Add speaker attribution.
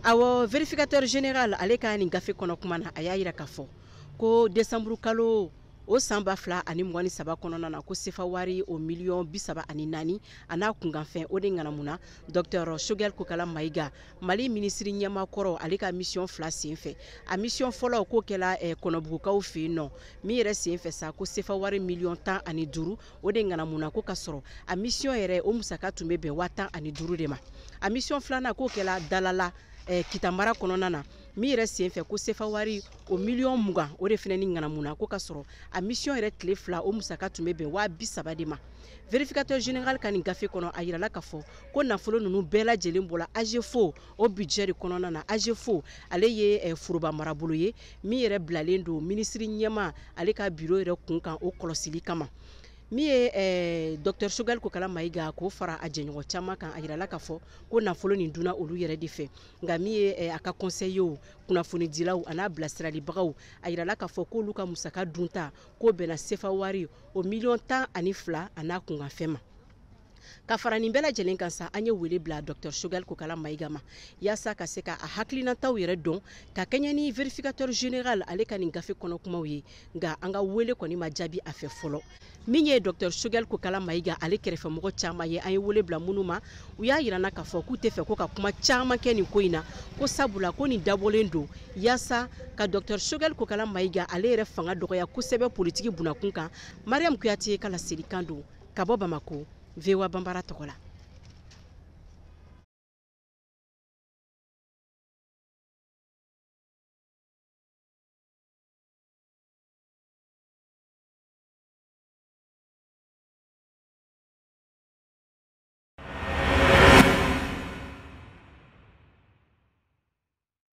Speaker 1: Awo vérificateur général ale ka nin gafe kɔnɔ kuma na a y'a yira k'a fɔ ko décembre kalo o san 2023 kɔnɔna na ko sefa wari o miliyɔn 34 a n'a kunkanfɛn o de ŋanamuna Dr Choguel Kokala Maïga Mali ministre ɲɛmakɔrɔ ale ka mission 2 senfɛ a mission fɔlɔ k'o kɛla kɔnɔbugukaw fɛ yen nɔ min yɛrɛ senfɛ sa ko sefa wari miliyɔn 15 o de ŋanamuna ko ka sɔrɔ a mission yɛrɛ o musaka tun bɛ bɛn 15 de ma a mission filanan k'o kɛla dalala Kitamara kɔnɔna na min yɛrɛ senfɛ ko sefa wari o miliyɔn 20 o de fɛnɛ ni ŋanamuna ko ka sɔrɔ a mission yɛrɛ tile 2 o musaka tun bɛ bɛn 30 de ma vérificateur général ka nin gafe kɔnɔ a yirala k'a fɔ ko nafolo ninnu bɛɛ lajɛlen bɔla AGEFO o budget de kɔnɔna na AGEFO ale ye foroba marabolo ye min yɛrɛ bilalen don ministre ɲɛma ale ka bureau yɛrɛ kun kan o kɔlɔsili kama min ye Dr Choguel Kokala Maïga k'o fara a jɛɲɔgɔn caman kan a yirala k'a fɔ ko nafolo nin duna olu yɛrɛ de fɛ nka min ye a ka conseiller kunnafonidilaw a n'a bilasiralibagaw a yirala k'a fɔ k'olu ka musaka dunta k'o bɛnna sefa wari o miliyɔn 12 a n'a kunkanfɛn ma ka fara nin bɛɛ lajɛlen kan sa an ye wele bila Dr Choguel Kokala Maïga ma yaasa ka se ka a hakilinataw yɛrɛ dɔn ka kɛɲɛ ni vérificateur général ale ka nin gafe kɔnɔ kumaw ye nka an ka wele kɔni ma jaabi a fɛ fɔlɔ min ye Dr Choguel Kokala Maïga ale kɛrɛfɛmɔgɔ caman ye an ye wele bila minnu ma u y'a yirana k'a fɔ k'u tɛ fɛ ko ka kuma caman kɛ nin ko in na ko sabula ko nin dabɔlen don yaasa ka Dr Choguel Kokala Maïga ale yɛrɛ fanga dɔgɔya kosɛbɛ politiki bunakun kan Mariam Kuyate ka laselikan don ka bɔ Bamako VOA Bambara tɔgɔ la